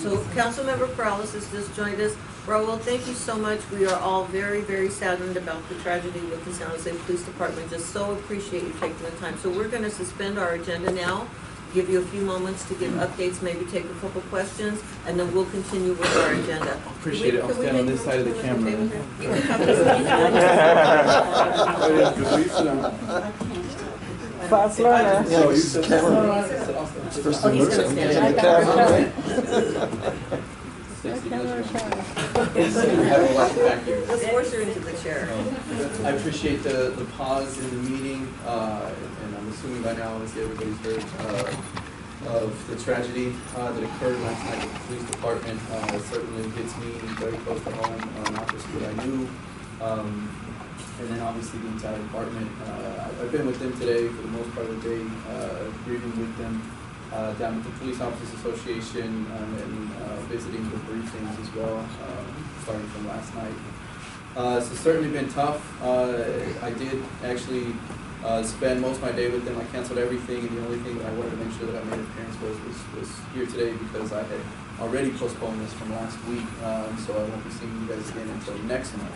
So Councilmember Peralez has just joined us. Raul, thank you so much. We are all very, very saddened about the tragedy with the San Jose Police Department. Just so appreciate you taking the time. So we're going to suspend our agenda now, give you a few moments to give updates, maybe take a couple questions, and then we'll continue with our agenda. Appreciate it. I'll stand on this side of the camera. Fast learner. No, you said that. He's going to stand. Let's force her into the chair. I appreciate the pause in the meeting, and I'm assuming by now obviously everybody's heard of the tragedy that occurred last night at the police department. It certainly hits me very close to home, not just what I knew, and then obviously the entire department. I've been with them today for the most part of the day, grieving with them down at the Police Officers Association, and visiting the briefings as well, starting from last night. So it's certainly been tough. I did actually spend most of my day with them. I canceled everything, and the only thing that I wanted to make sure that I made an appearance was here today, because I had already postponed this from last week, so I won't be seeing you guys again until next month.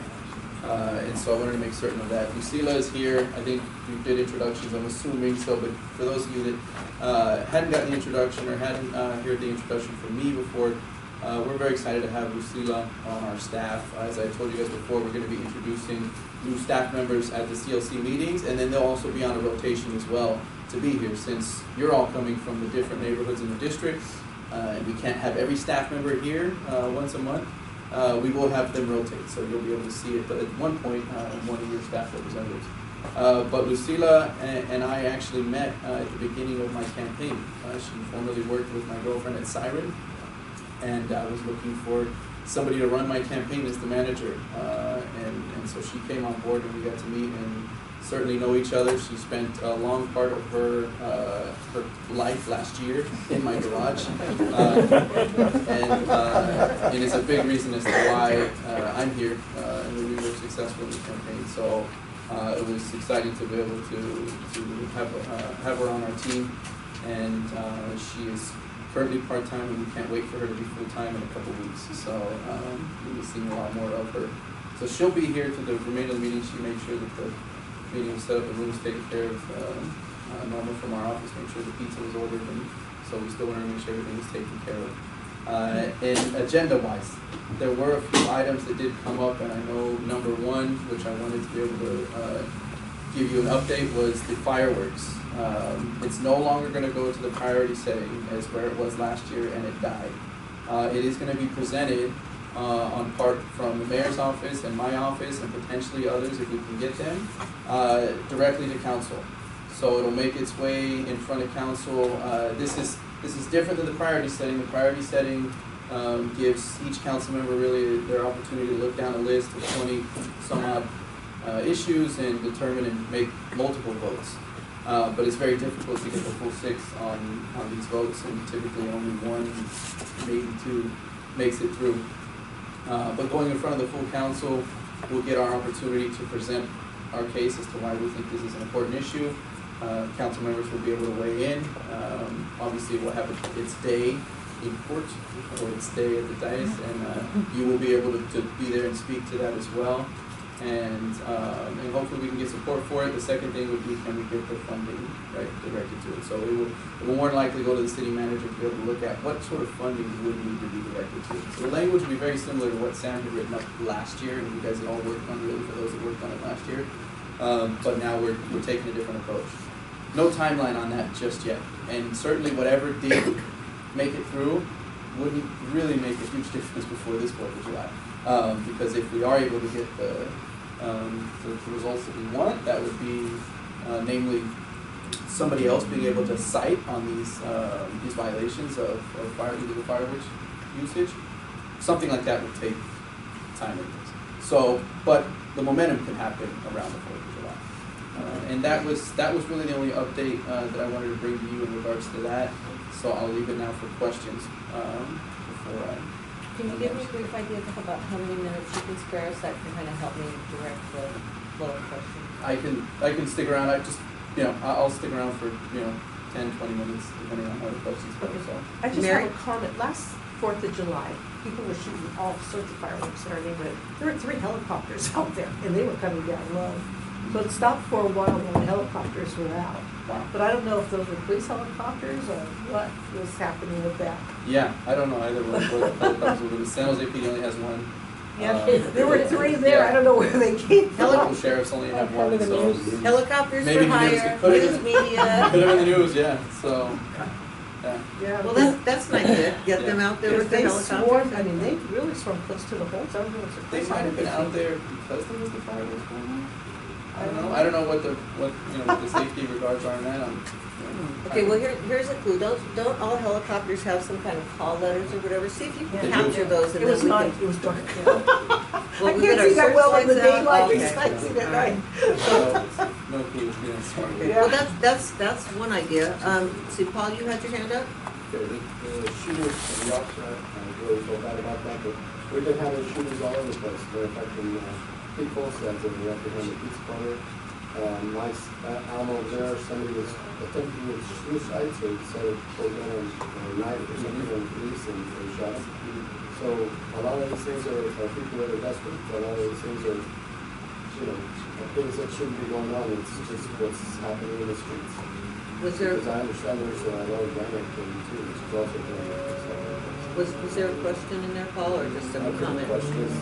And so I wanted to make certain of that. Lucila is here. I think we did introductions, I'm assuming so, but for those of you that hadn't gotten the introduction or hadn't heard the introduction from me before, we're very excited to have Lucila on our staff. As I told you guys before, we're going to be introducing new staff members at the CLC meetings, and then they'll also be on a rotation as well to be here, since you're all coming from the different neighborhoods in the district, and we can't have every staff member here once a month. We will have them rotate, so you'll be able to see it at one point one of your staff representatives. But Lucila and I actually met at the beginning of my campaign. She formerly worked with my girlfriend at Siren, and I was looking for somebody to run my campaign as the manager. And so she came on board, and we got to meet and certainly know each other. She spent a long part of her life last year in my garage, and it's a big reason as to why I'm here, and we were successful in the campaign. So it was exciting to be able to have her on our team, and she is currently part-time, and we can't wait for her to be full-time in a couple weeks. So we'll be seeing a lot more of her. So she'll be here to the remainder of the meeting. She made sure that the meeting was set up, the room was taken care of, normal from our office, make sure the pizza was ordered, and so we still want to make sure everything was taken care of. And agenda-wise, there were a few items that did come up, and I know number one, which I wanted to be able to give you an update, was the fireworks. It's no longer going to go to the priority setting as where it was last year, and it died. It is going to be presented on part from the mayor's office and my office, and potentially others if we can get them, directly to council. So it'll make its way in front of council. This is different than the priority setting. The priority setting gives each council member really their opportunity to look down a list of 20 some odd issues and determine and make multiple votes. But it's very difficult to get the full 6 on these votes, and typically only 1, maybe 2 makes it through. But going in front of the full council, we'll get our opportunity to present our case as to why we think this is an important issue. Council members will be able to weigh in. Obviously, we'll have its day in court, or its day at the dais, and you will be able to be there and speak to that as well. And hopefully we can get support for it. The second thing would be, can we get the funding directed to it? So it will more than likely go to the city manager to be able to look at what sort of funding would need to be directed to it. So the language will be very similar to what Sam had written up last year, and you guys had all worked on, really, for those that worked on it last year. But now we're taking a different approach. No timeline on that just yet. And certainly whatever did make it through wouldn't really make a huge difference before this 4th of July. Because if we are able to get the results that we want, that would be namely somebody else being able to cite on these violations of illegal fireworks usage. Something like that would take time and things. So, but the momentum can happen around the 4th of July. And that was really the only update that I wanted to bring to you in regards to that. So I'll leave it now for questions before I. Can you give me a brief idea about how many minutes you can spare us that can kind of help me direct the flow of questions? I can stick around. I'll stick around for 10, 20 minutes depending on how the questions go. So I just have a comment. Last 4th of July, people were shooting all sorts of fireworks and everything, but there were 3 helicopters out there, and they were coming down low. So it stopped for a while when the helicopters were out. Wow. But I don't know if those were police helicopters or what was happening with that. Yeah, I don't know either what helicopters were doing. San Jose PD only has one. Yeah, there were 3 there, I don't know where they came from. Local sheriffs only have one, so. Helicopters Maybe for the news- hire, it could've news been- media. Could have been the news, yeah, so, yeah. Yeah. Well, that's an idea, get them out there with the They helicopters. swarmed, I mean, they really swarmed close to the holes. I don't know what's the They place might on have been it. out there because there was the fireworks going on. I don't know what the safety regards are in that. Okay, well, here's a clue, don't all helicopters have some kind of call letters or whatever? See if you They can do. capture those and It then was we not, can. it was dark. Well, I we can't get our see that well in the searchlights out. daylight, Okay. because I see it at night. No clue, yeah, sorry. Okay, Yeah. well, that's one idea. See, Paul, you had your hand up? Okay, the shooters and the officer, I really feel bad about that, but we've been having shooters all over the place. They're affecting people, so that's in the apprehended pizza parlor. Alamo over there, somebody was attempting to suicide, so he decided to pull down a knife or something on the police and they shot him. So a lot of these things are people that are desperate, a lot of these things are, things that shouldn't be going on. It's just what's happening in the streets. Was there, Because I understand there's a lot of gang activity too, which is also going on. was there a question in there, Paul, or just a The comment? question is,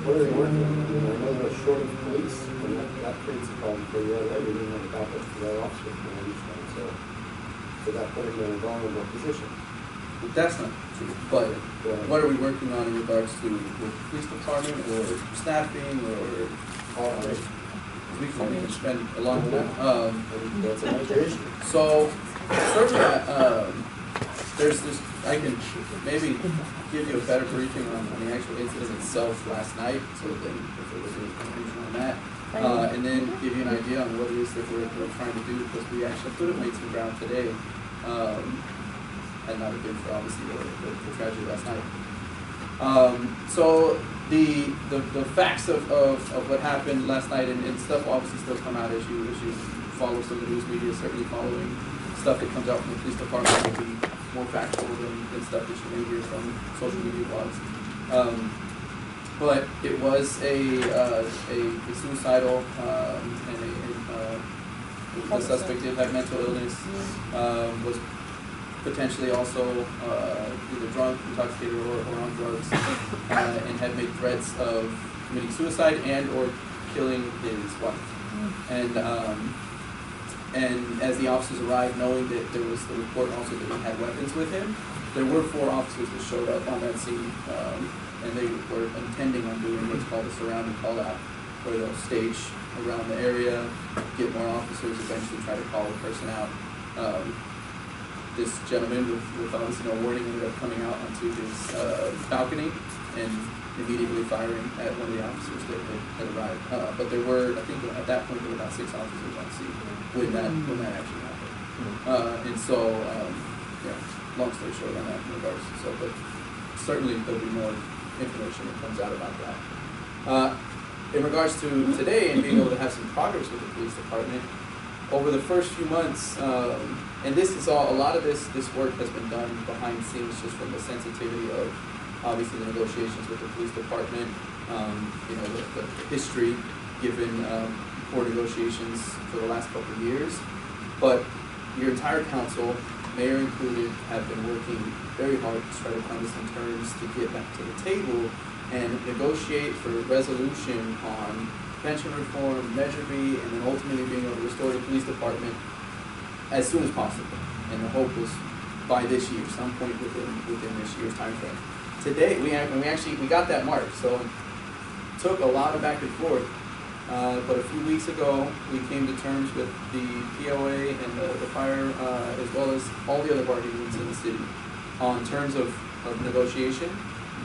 what are they working on? I know they're short of police, and that creates a problem for you already. You didn't have a backup for that officer, I understand. So that put him in a vulnerable position. That's not true, but what are we working on in regards to the police department or staffing or? We can spend a long time. And that's a major issue. So, certainly, there's this, I can maybe give you a better briefing on the actual incident itself last night, so then if there was any confusion on that. And then give you an idea on what it is that we're trying to do, because we actually could have made some ground today, had not have been for obviously the tragedy last night. So the facts of what happened last night and stuff will obviously still come out as you follow some of the news media, certainly following stuff that comes out from the police department will be more factual than stuff that you may hear from social media blogs. But it was a suicidal and the suspect did have mental illness, was potentially also either drunk, intoxicated, or on drugs, and had made threats of committing suicide and or killing his wife. And as the officers arrived, knowing that there was the report also that he had weapons with him, there were 4 officers that showed up on that scene, and they were intending on doing what's called a surrounding call out, where they'll stage around the area, get more officers, eventually try to call the person out. This gentleman with obviously no warning ended up coming out onto his balcony and immediately firing at one of the officers that had arrived. But there were, I think at that point, there were about 6 officers on scene when that actually happened. And so, long story short on that in regards to so, but certainly there'll be more information that comes out about that. In regards to today and being able to have some progress with the police department, over the first few months, and this is all, a lot of this work has been done behind the scenes just from the sensitivity of obviously the negotiations with the police department, the history given poor negotiations for the last couple of years. But your entire council, mayor included, have been working very hard to try to come to some terms to get back to the table and negotiate for resolution on pension reform, Measure B, and then ultimately being able to restore the police department as soon as possible. And the hope was by this year, some point within this year's time frame. Today, we got that mark, so it took a lot of back and forth. But a few weeks ago, we came to terms with the POA and the fire, as well as all the other bargaining units in the city, on terms of negotiation.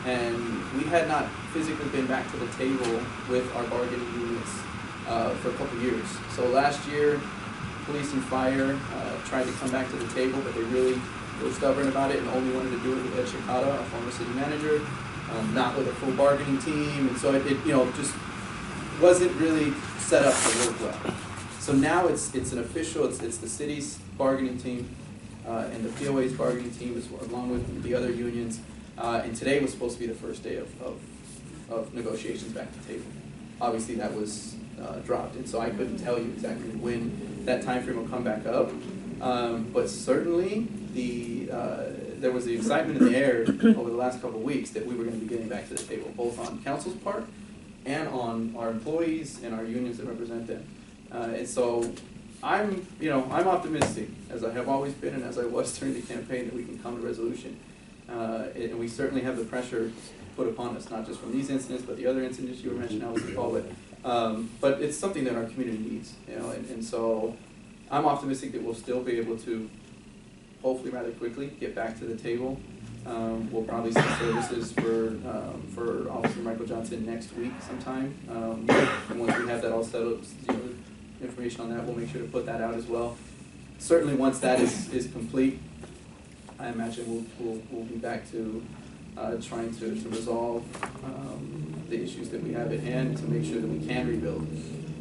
And we had not physically been back to the table with our bargaining units for a couple of years. So last year, police and fire tried to come back to the table, but they really were stubborn about it and only wanted to do it with Ed Shikata, our former city manager, not with a full bargaining team. And so it just wasn't really set up to work well. So now it's an official, it's the city's bargaining team. and the POA's bargaining team, along with the other unions. And today was supposed to be the first day of negotiations back to the table. Obviously, that was dropped, and so I couldn't tell you exactly when that time frame will come back up. But certainly, there was the excitement in the air over the last couple of weeks that we were going to be getting back to the table, both on council's part and on our employees and our unions that represent them. And so I'm optimistic, as I have always been and as I was during the campaign, that we can come to resolution. And we certainly have the pressure put upon us, not just from these incidents, but the other incidents you were mentioning, I was call it. But it's something that our community needs, and so I'm optimistic that we'll still be able to, hopefully rather quickly, get back to the table. We'll probably see services for Officer Michael Johnson next week sometime. And once we have that all set up, information on that, we'll make sure to put that out as well. Certainly once that is complete, I imagine we'll be back to trying to resolve the issues that we have at hand to make sure that we can rebuild.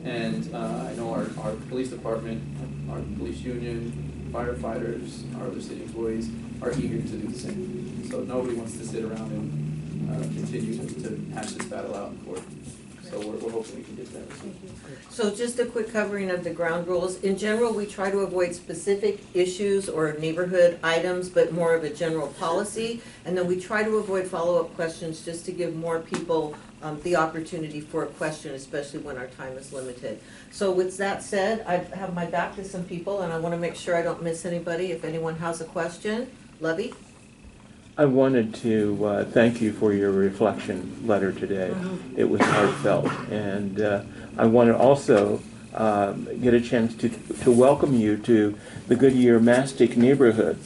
And I know our police department, our police union, firefighters, our other city employees are eager to do the same. So nobody wants to sit around and continue to hash this battle out in court. So we're hoping we can get that. So just a quick covering of the ground rules. In general, we try to avoid specific issues or neighborhood items, but more of a general policy. And then we try to avoid follow-up questions just to give more people the opportunity for a question, especially when our time is limited. So with that said, I have my back to some people and I want to make sure I don't miss anybody. If anyone has a question, Levy? I wanted to thank you for your reflection letter today. It was heartfelt, and I want to also get a chance to welcome you to the Goodyear Mastic neighborhood.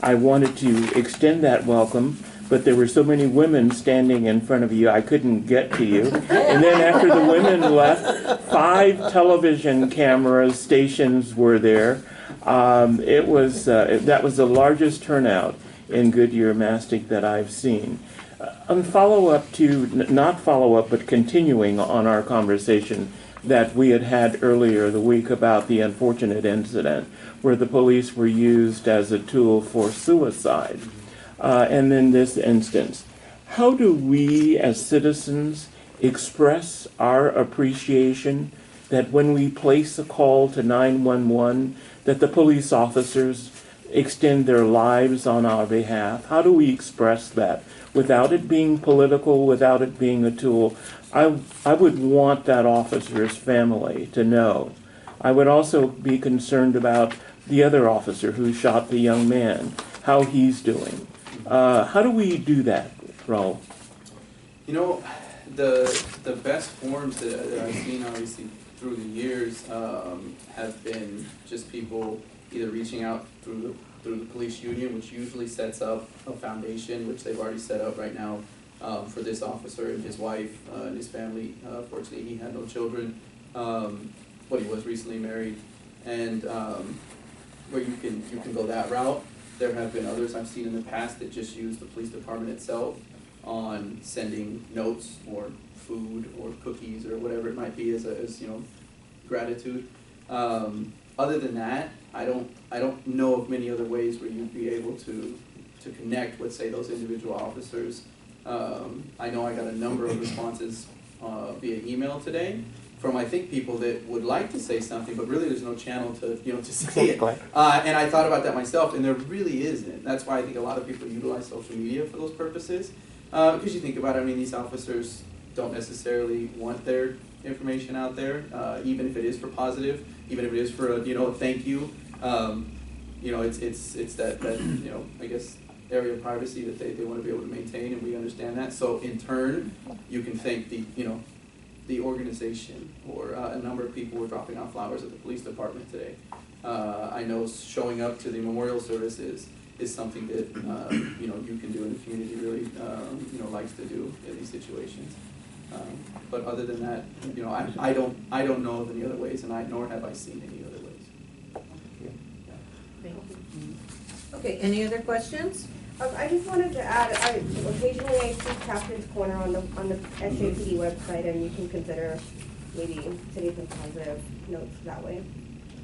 I wanted to extend that welcome, but there were so many women standing in front of you, I couldn't get to you. And then after the women left, 5 television camera stations were there. That was the largest turnout in Goodyear Mastic that I've seen. On follow-up to, not follow-up, but continuing on our conversation that we had earlier the week about the unfortunate incident where the police were used as a tool for suicide. And in this instance, how do we as citizens express our appreciation that when we place a call to 911, that the police officers extend their lives on our behalf? How do we express that without it being political, without it being a tool? I would want that officer's family to know. I would also be concerned about the other officer who shot the young man, how he's doing. How do we do that, Raul? The best forms that I've seen, obviously, through the years have been just people either reaching out through the police union, which usually sets up a foundation, which they've already set up right now for this officer and his wife and his family. Fortunately, he had no children, but he was recently married, and where you can go that route. There have been others I've seen in the past that just use the police department itself on sending notes or food or cookies or whatever it might be as gratitude. Other than that, I don't know of many other ways where you'd be able to connect with, say, those individual officers. I know I got a number of responses via email today from, I think, people that would like to say something, but really there's no channel to say it. And I thought about that myself, and there really isn't. That's why I think a lot of people utilize social media for those purposes. Because you think about it, I mean, these officers don't necessarily want their information out there, even if it is for positive, even if it is for a thank you. It's that I guess area of privacy that they want to be able to maintain, and we understand that. So in turn, you can thank the organization, or a number of people were dropping off flowers at the police department today. I know showing up to the memorial services is something that you can do, and the community really likes to do in these situations. But other than that, I don't know of any other ways, and nor have I seen any other ways. Thank you. Okay, any other questions? I just wanted to add, occasionally I see Captain's Corner on the SJPD website, and you can consider maybe taking some positive notes that way.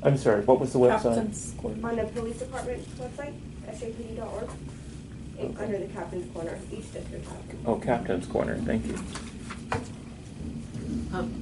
I'm sorry, what was the website? Captain's Corner. On the police department website, sapd.org, under the captain's corner, each district. Oh, Captain's Corner, thank you.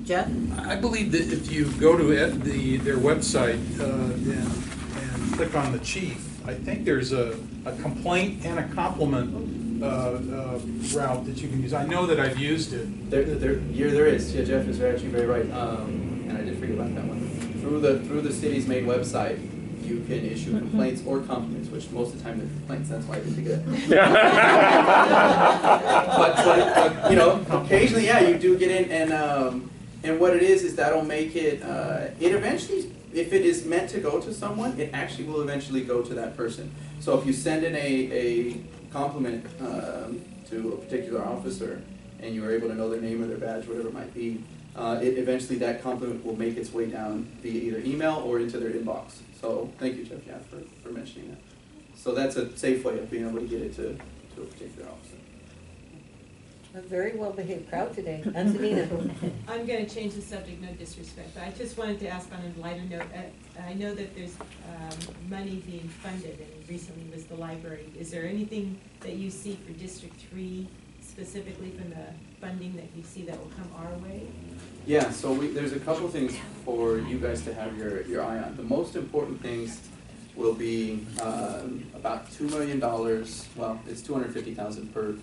Jeff? I believe that if you go to their website and click on the chief, I think there's a complaint and a compliment route that you can use. I know that I've used it. There is. Yeah, Jeff is actually very right. And I did forget about that one. Through the city's main website, you can issue complaints or compliments, which most of the time they're complaints. That's why I did forget. but you know, occasionally, yeah, you do get in, and what it is that'll make it. It eventually, if it is meant to go to someone, it actually will eventually go to that person. So if you send in a compliment to a particular officer, and you are able to know their name or their badge, whatever it might be, eventually that compliment will make its way down via either email or into their inbox. So thank you, Jeff, yeah, for mentioning that. So that's a safe way of being able to get it to a particular officer. A very well-behaved crowd today. Antonina? I'm going to change the subject, no disrespect, but I just wanted to ask on a lighter note. I know that there's money being funded, and recently was the library. Is there anything that you see for District 3, specifically from the funding that you see that will come our way? Yeah, so there's a couple things for you guys to have your eye on. The most important things will be about $2 million. Well, it's $250,000 per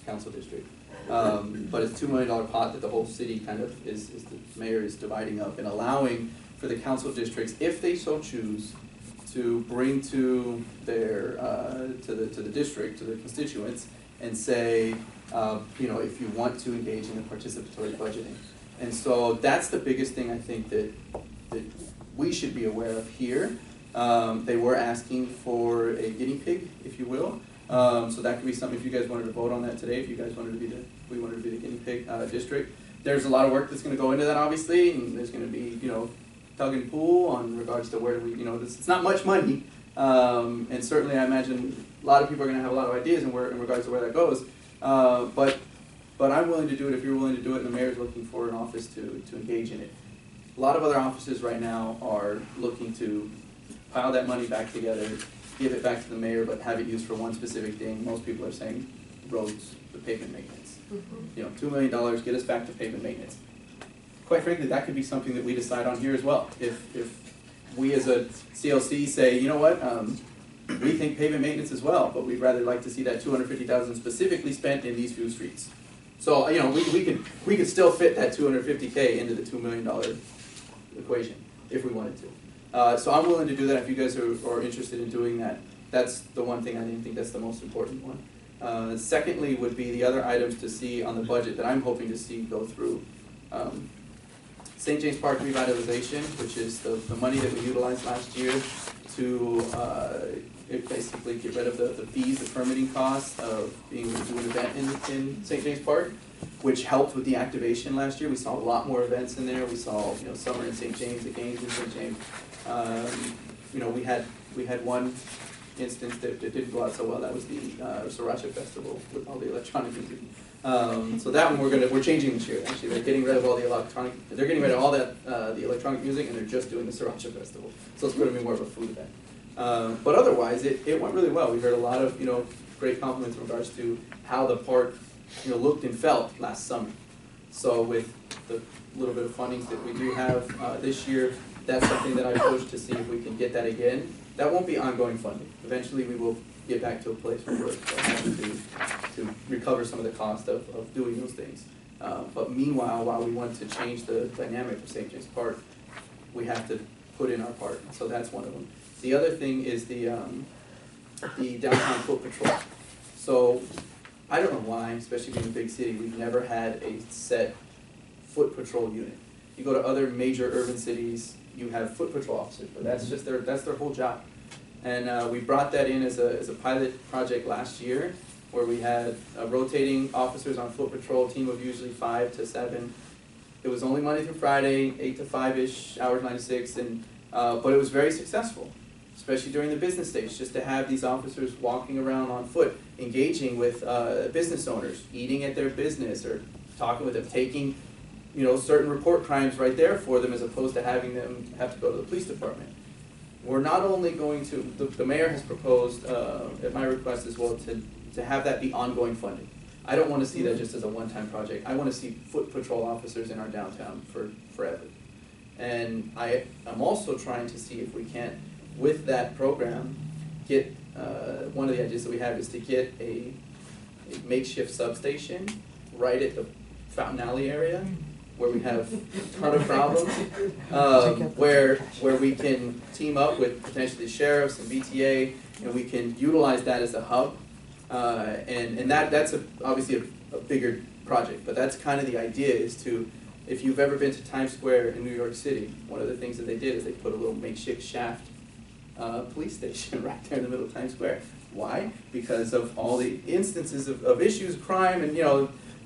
council district. But it's $2 million pot that the whole city kind of is the mayor is dividing up and allowing for the council districts, if they so choose, to bring to their to the district, to the constituents, and say, you know, if you want to engage in the participatory budgeting. And so that's the biggest thing I think that we should be aware of here. They were asking for a guinea pig, if you will. So that could be something, if you guys wanted to vote on that today, if you guys wanted to be we wanted to be the guinea pig district. There's a lot of work that's going to go into that, obviously, and there's going to be, you know, tug and pull on regards to where do we, you know, it's not much money, and certainly I imagine a lot of people are going to have a lot of ideas in regards to where that goes, but I'm willing to do it if you're willing to do it, and the mayor's looking for an office to engage in it. A lot of other offices right now are looking to pile that money back together, give it back to the mayor, but have it used for one specific thing. Most people are saying roads, the pavement maintenance. You know, $2 million, get us back to pavement maintenance. Quite frankly, that could be something that we decide on here as well. If we as a CLC say, you know what, we think pavement maintenance as well, but we'd rather like to see that $250,000 specifically spent in these few streets. So, you know, we could still fit that $250K into the $2 million equation if we wanted to. So I'm willing to do that if you guys are interested in doing that. That's the one thing I think that's the most important one. Secondly would be the other items to see on the budget that I'm hoping to see go through. St. James Park revitalization, which is the money that we utilized last year to basically get rid of the fees, the permitting costs of being able to do an event in St. James Park, which helped with the activation last year. We saw a lot more events in there. We saw, you know, summer in St. James, the games in St. James. You know, we had one instance that didn't go out so well. That was the Sriracha Festival with all the electronic music. So that one we're changing this year. Actually, they're getting rid of all the electronic. They're getting rid of all that the electronic music, and they're just doing the Sriracha Festival. So it's going to be more of a food event. But otherwise, it went really well. We heard a lot of, you know, great compliments in regards to how the park, you know, looked and felt last summer. So with the little bit of funding that we do have this year, that's something that I push to see if we can get that again. That won't be ongoing funding. Eventually, we will get back to a place where we're having to recover some of the cost of doing those things. But meanwhile, while we want to change the dynamic of St. James Park, we have to put in our part. So that's one of them. The other thing is the downtown foot patrol. So I don't know why, especially being a big city, we've never had a set foot patrol unit. You go to other major urban cities, you have foot patrol officers, but that's just that's their whole job. And we brought that in as a pilot project last year, where we had rotating officers on foot patrol, team of usually 5 to 7. It was only Monday through Friday, 8 to 5-ish, hours 9 to 6, and but it was very successful, especially during the business days, just to have these officers walking around on foot, engaging with business owners, eating at their business, or talking with them, taking certain report crimes right there for them as opposed to having them have to go to the police department. We're not only going to, the mayor has proposed, at my request as well, to have that be ongoing funding. I don't want to see that just as a one-time project. I want to see foot patrol officers in our downtown for forever. And I'm also trying to see if we can't, with that program, get, one of the ideas that we have is to get a makeshift substation right at the Fountain Alley area, where we have a ton of problems, where we can team up with potentially sheriffs and BTA, and we can utilize that as a hub. And that's obviously a bigger project, but that's kind of the idea, is to, if you've ever been to Times Square in New York City, one of the things that they did is they put a little makeshift shaft police station right there in the middle of Times Square. Why? Because of all the instances of issues, crime, and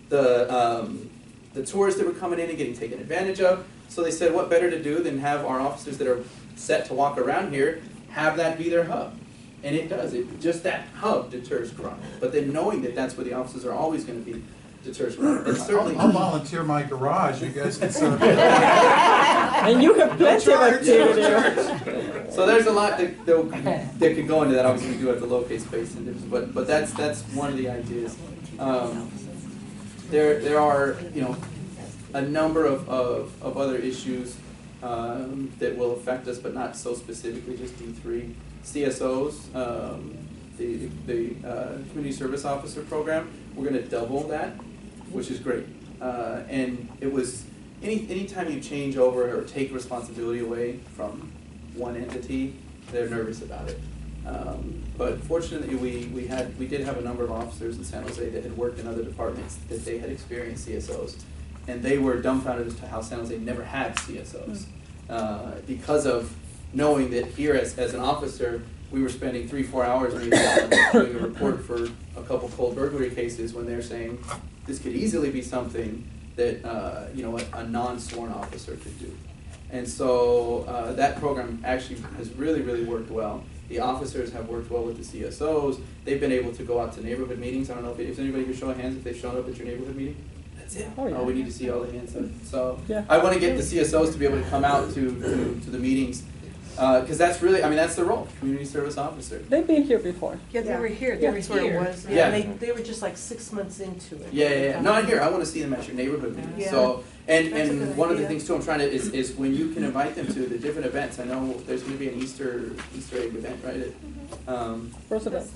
the tourists that were coming in and getting taken advantage of. So they said, what better to do than have our officers that are set to walk around here, have that be their hub. And it does. Just that hub deters crime. But then knowing that that's where the officers are always going to be, deters crime. And certainly, I'll volunteer my garage. You guys can set up. And you have plenty of activity. so there's a lot that could go into that. Obviously, we do have to locate space, but that's one of the ideas. There are a number of other issues that will affect us, but not so specifically just D3. CSOs, the Community Service Officer Program, we're going to double that, which is great. And it was, anytime you change over or take responsibility away from one entity, they're nervous about it. But fortunately, we did have a number of officers in San Jose that had worked in other departments that they had experienced CSOs, and they were dumbfounded as to how San Jose never had CSOs because of knowing that here as an officer, we were spending 3-4 hours maybe doing a report for a couple cold burglary cases when they're saying this could easily be something that a non-sworn officer could do. And so that program actually has really, really worked well. The officers have worked well with the CSOs. They've been able to go out to neighborhood meetings. I don't know if anybody can show of hands if they've shown up at your neighborhood meeting. That's it. Oh, yeah. We need to see all the hands up. So Yeah. I want to get the CSOs to be able to come out to the meetings. Because that's really, that's the role, community service officer. They've been here before. Yeah, they were here. Yeah. That's where it was. Yeah. And they were just like 6 months into it. Yeah. Not here. I want to see them at your neighborhood meetings. Yeah. So, That's a and good one of the idea. thing too I'm trying to is when you can invite them to the different events. I know there's going to be an Easter egg event, right? Roosevelt.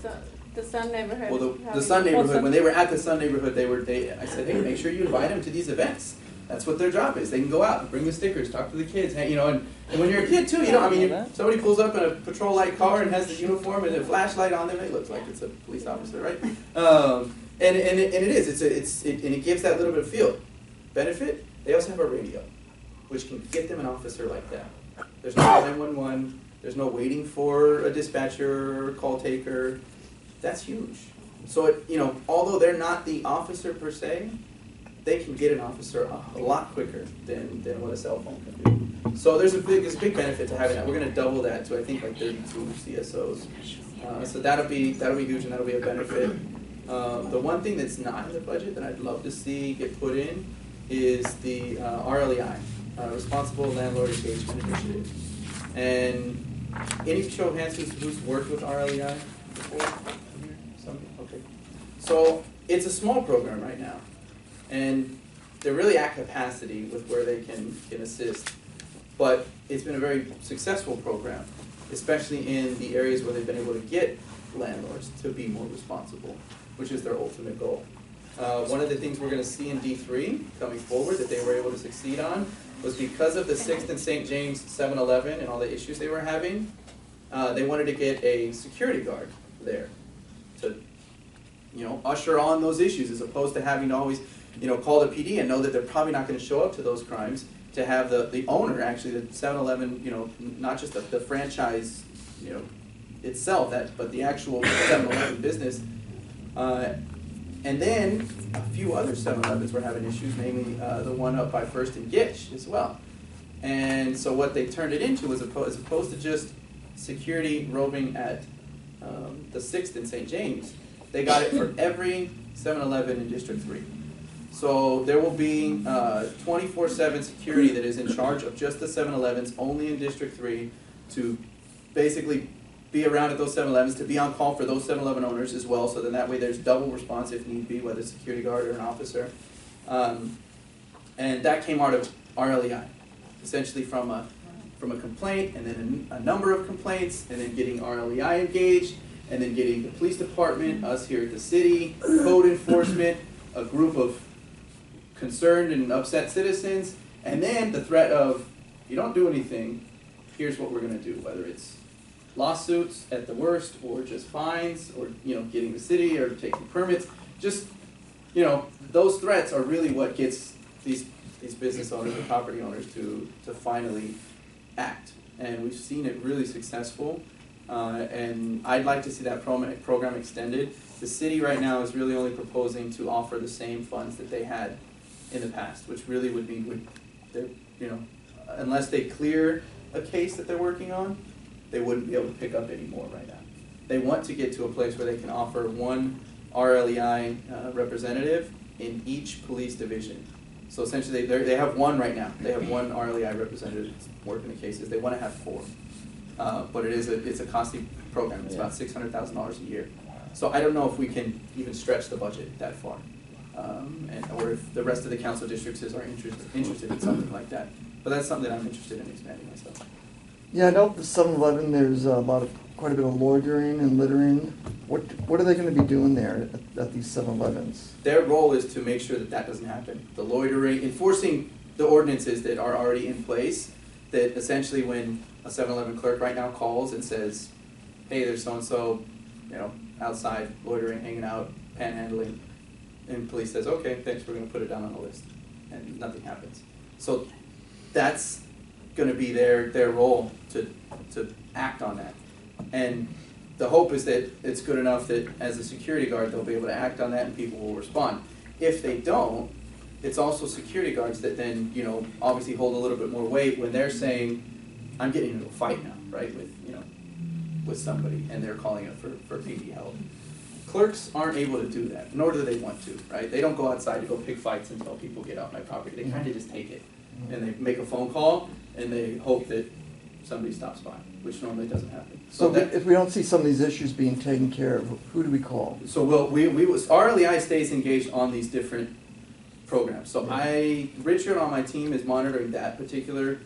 The Sun neighborhood. Well, is the having- Sun neighborhood. When they were at the Sun neighborhood, I said, hey, make sure you invite them to these events. That's what their job is. They can go out and bring the stickers, talk to the kids, and when you're a kid too, somebody pulls up in a patrol light car and has the uniform and a flashlight on them, it looks like it's a police officer, right? And it is. And it gives that little bit of feel. Benefit. They also have a radio, which can get them an officer like that. There's no 911. There's no waiting for a dispatcher or call taker. That's huge. So although they're not the officer per se, they can get an officer a lot quicker than what a cell phone can do. So there's a big benefit to having that. We're going to double that to I think like 32 CSOs. So that'll be huge, and that'll be a benefit. The one thing that's not in the budget that I'd love to see get put in is the RLEI, Responsible Landlord Engagement Initiative. And any show of hands who's worked with RLEI before? Somebody? Okay. So it's a small program right now. And they're really at capacity with where they can assist. But it's been a very successful program, especially in the areas where they've been able to get landlords to be more responsible, which is their ultimate goal. One of the things we're going to see in D3 coming forward that they were able to succeed on was because of the 6th and St. James 7-Eleven and all the issues they were having, they wanted to get a security guard there to usher on those issues as opposed to having to always call the PD and know that they're probably not going to show up to those crimes, to have the owner, actually, the 7-Eleven, not just the franchise, itself, but the actual 7-Eleven business. And then a few other 7-Elevens were having issues, namely the one up by First and Gitch as well. And so what they turned it into was, as opposed to just security roving at the 6th and St. James, they got it for every 7-Eleven in District 3. So there will be 24/7 security that is in charge of just the 7-Elevens, only in District 3, to basically be around at those 7-Elevens, to be on call for those 7-Eleven owners as well, so then that way there's double response if need be, whether it's a security guard or an officer. And that came out of RLEI, essentially from a complaint, and then a number of complaints, and then getting RLEI engaged, and then getting the police department, us here at the city, code enforcement, a group of concerned and upset citizens, and then the threat of, if you don't do anything, here's what we're gonna do, whether it's lawsuits at the worst, or just fines, or, getting the city, or taking permits. Just, those threats are really what gets these business owners and property owners to finally act. And we've seen it really successful, and I'd like to see that program extended. The city right now is really only proposing to offer the same funds that they had in the past, which really would be, unless they clear a case that they're working on, they wouldn't be able to pick up any more right now. They want to get to a place where they can offer one RLEI representative in each police division. So essentially, they have one right now. They have one RLEI representative working the cases. They want to have 4, but it's a costly program. It's about $600,000 a year. So I don't know if we can even stretch the budget that far, or if the rest of the council districts are interested in something like that. But that's something that I'm interested in expanding myself. Yeah, I know at the 7-Eleven there's quite a bit of loitering and littering. What are they going to be doing there at these 7-Elevens? Their role is to make sure that doesn't happen. The loitering, enforcing the ordinances that are already in place, that essentially when a 7-Eleven clerk right now calls and says, hey, there's so-and-so, outside loitering, hanging out, panhandling, and police says, okay, thanks, we're going to put it down on the list, and nothing happens. So that's going to be their role to act on that. And the hope is that it's good enough that as a security guard, they'll be able to act on that and people will respond. If they don't, it's also security guards that then, obviously hold a little bit more weight when they're saying, I'm getting into a fight now, right, with somebody, and they're calling it for PD help. Clerks aren't able to do that, nor do they want to, right? They don't go outside to go pick fights until people get off my property. They kind of just take it, and they make a phone call, and they hope that somebody stops by, which normally doesn't happen. So if we don't see some of these issues being taken care of, who do we call? So RLEI stays engaged on these different programs. So Richard on my team is monitoring that particular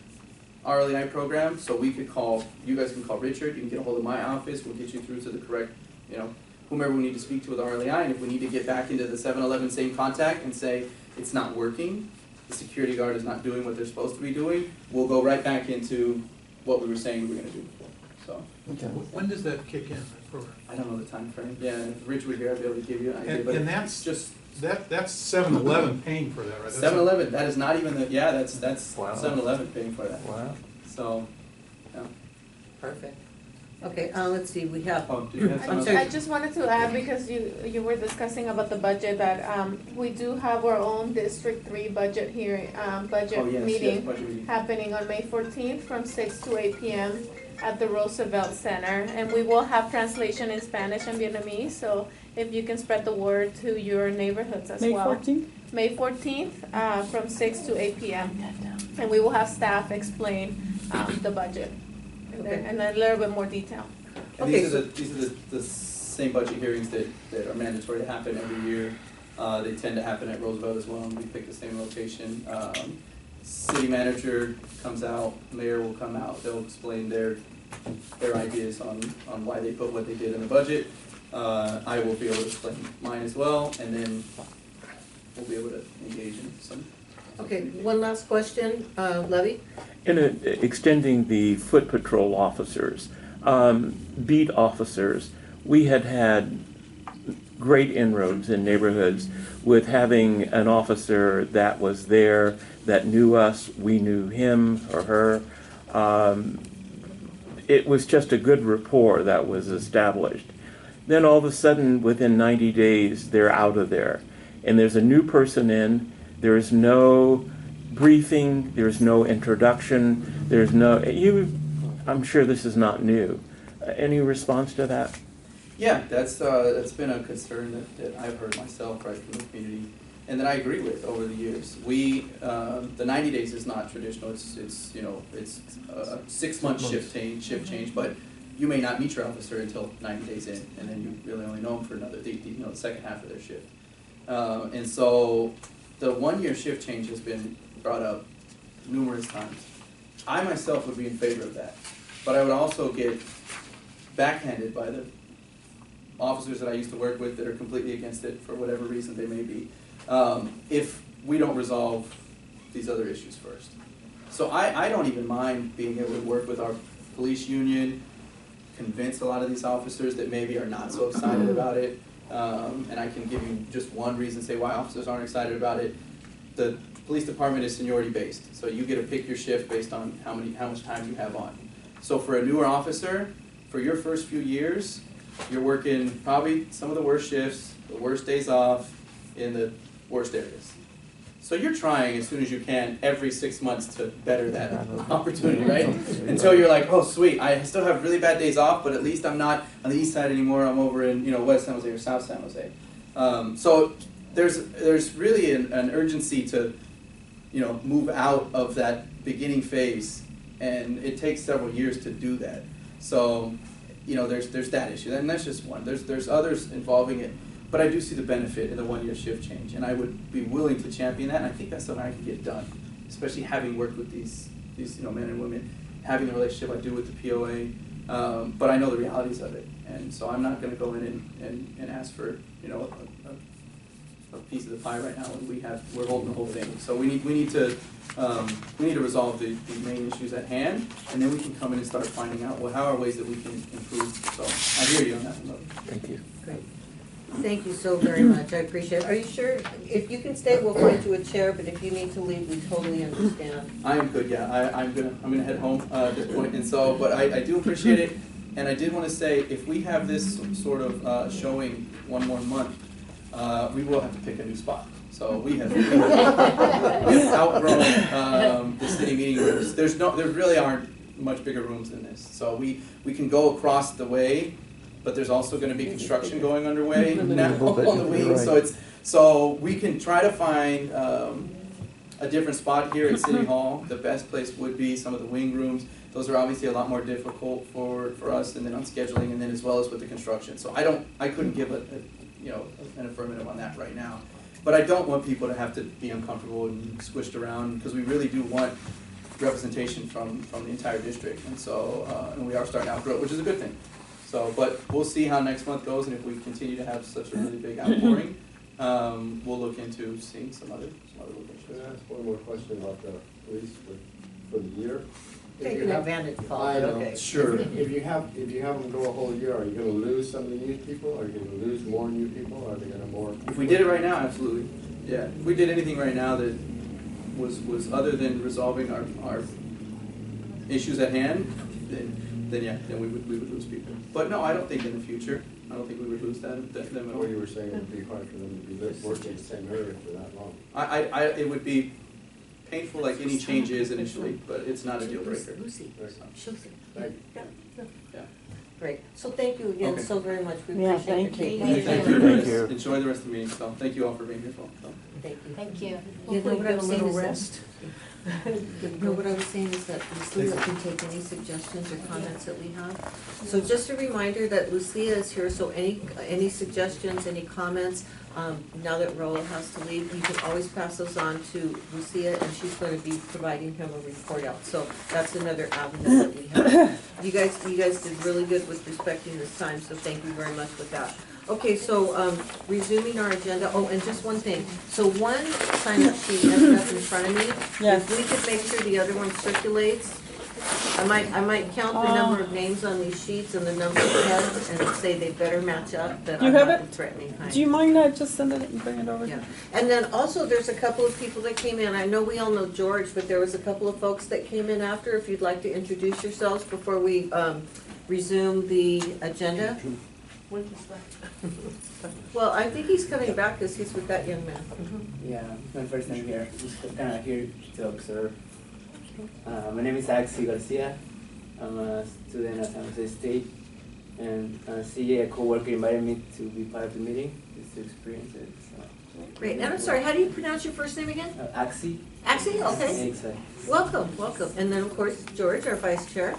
RLEI program. So you guys can call Richard, you can get a hold of my office, we'll get you through to the correct, whomever we need to speak to with RLEI. And if we need to get back into the 7-Eleven same contact and say it's not working, the security guard is not doing what they're supposed to be doing, we'll go right back into what we were saying we were going to do before. So, Okay. When does that kick in, that program? I don't know the time frame. Yeah, if Rich were here, I'd be able to give you an idea. But And that's just that's 7-Eleven paying for that, right? That's 7-Eleven. That is not even that's Wow. 7-Eleven paying for that. Wow. So, yeah. Perfect. Okay, let's see, we have, Oh, do you have I'm something? sorry. I just wanted to add, because you were discussing about the budget, that we do have our own District 3 budget hearing, budget Oh, yes, meeting budget meeting. happening on May 14th from 6 to 8 p.m. at the Roosevelt Center. And we will have translation in Spanish and Vietnamese, so if you can spread the word to your neighborhoods as May well. 14th? May 14th, from 6 to 8 p.m. And we will have staff explain the budget, and then a little bit more detail. And Okay, these are the same budget hearings that are mandatory to happen every year. They tend to happen at Roosevelt as well, and we pick the same location. City manager comes out, mayor will come out, they'll explain their ideas on why they put what they did in the budget. I will be able to explain mine as well, and then we'll be able to engage in some. okay, one last question, Levy? In extending the foot patrol officers, beat officers, we had great inroads in neighborhoods with having an officer that was there, that knew us, we knew him or her. It was just a good rapport that was established. Then all of a sudden, within 90 days, they're out of there. And there's a new person in, there's no briefing, there's no introduction, there's no, I'm sure this is not new. Any response to that? Yeah, that's been a concern that I've heard myself right from the community. and that I agree with over the years. The 90 days is not traditional. It's a 6-month shift change, but you may not meet your officer until 90 days in, and then you really only know them for another, the second half of their shift. And so the 1-year shift change has been brought up numerous times. I myself would be in favor of that, but I would also get backhanded by the officers that I used to work with that are completely against it for whatever reason they may be, if we don't resolve these other issues first. So I don't even mind being able to work with our police union, convince a lot of these officers that maybe are not so excited about it, and I can give you just one reason, say why officers aren't excited about it. The police department is seniority based, so you get to pick your shift based on how much time you have on. So for a newer officer, for your first few years, you're working probably some of the worst shifts, the worst days off, in the worst areas. So you're trying as soon as you can every 6 months to better that opportunity, right? Until you're like, oh sweet, I still have really bad days off, but at least I'm not on the east side anymore. I'm over in West San Jose or South San Jose. So there's really an urgency to move out of that beginning phase, and it takes several years to do that. So there's that issue, and that's just one. There's others involving it. But I do see the benefit in the 1-year shift change, and I would be willing to champion that, and I think that's something I can get done, especially having worked with these men and women, having the relationship I do with the POA, but I know the realities of it, and so I'm not going to go in and ask for a piece of the pie right now when we're holding the whole thing. So we need to resolve the main issues at hand, and then we can come in and start finding out how are ways that we can improve. So I hear you on that one. Thank you. Great. Thank you so very much. I appreciate it. Are you sure? If you can stay, we'll find you a chair, but if you need to leave, we totally understand. I am good, yeah. I'm gonna head home at this point, and so, but I do appreciate it, and I did want to say, if we have this sort of showing one more month, we will have to pick a new spot. So we have outgrown the city meeting rooms. There really aren't much bigger rooms than this. So we can go across the way, but there's also going to be construction going underway now on the wing. So we can try to find a different spot here at City Hall. The best place would be some of the wing rooms. Those are obviously a lot more difficult for us, and then on scheduling, and then as well as with the construction. So I couldn't give an affirmative on that right now. But I don't want people to have to be uncomfortable and squished around, because we really do want representation from the entire district, and so and we are starting to outgrow it, which is a good thing. So, but we'll see how next month goes, and if we continue to have such a really big outpouring, we'll look into seeing some other locations. Can I ask one more question about the police for the year? Taking advantage, Paul. I know, Okay. sure. If you have them go a whole year, are you going to lose some of the new people? Are you going to lose more new people? Are they going to more? If we did it right now, absolutely. Yeah. If we did anything right now that was other than resolving our issues at hand, then we would lose people. But no, I don't think in the future. I don't think we would lose them at all. Or you were saying it would be hard for them to be working in the same area for that long. It would be painful like any change is initially, but it's not a deal breaker. Lucy, Thank you. Yeah. Great. So thank you again Okay. so very much. We Yeah, appreciate your thank you. taking. Thank you. Thank you. Enjoy the rest of the meeting. So thank you all for being here. So. Thank you. Thank you. You know Hopefully what get I'm a saying little is that- rest. No, what I was saying is that Lucia can take any suggestions or comments that we have. So just a reminder that Lucia is here, so any suggestions, any comments, now that Raul has to leave, you can always pass those on to Lucia, and she's gonna be providing him a report out. So that's another avenue that we have. You guys did really good with respecting this time, so thank you very much with that. Okay, so resuming our agenda, and just one thing. So one sign-up sheet ended up in front of me. Yes. If we could make sure the other one circulates, I might count the number of names on these sheets and the number of heads and say they better match up, that Do you I'm have not it? threatening. Do you mind just send it and bring it over? Yeah, and then also there's a couple of people that came in. I know we all know George, but there was a couple of folks that came in after. If you'd like to introduce yourselves before we resume the agenda. Well, I think he's coming back because he's with that young man. Yeah, it's my first time here. Just kind of here to observe. My name is Axi Garcia. I'm a student at San Jose State, and CJ, a co-worker, invited me to be part of the meeting just to experience it. So Great, and I'm sorry, how do you pronounce your first name again? Axi. Axie, okay. Exactly. Welcome, welcome. And then, of course, George, our vice chair.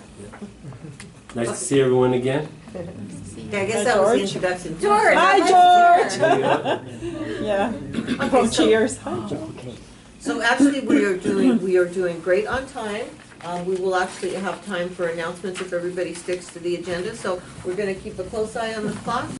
Nice to see everyone again. Yeah, I guess that was the introduction. George! Hi, our vice George. chair. Yeah. Okay, so- Cheers. Hi, George. So actually, we are doing great on time. We will actually have time for announcements if everybody sticks to the agenda. So we're gonna keep a close eye on the clock.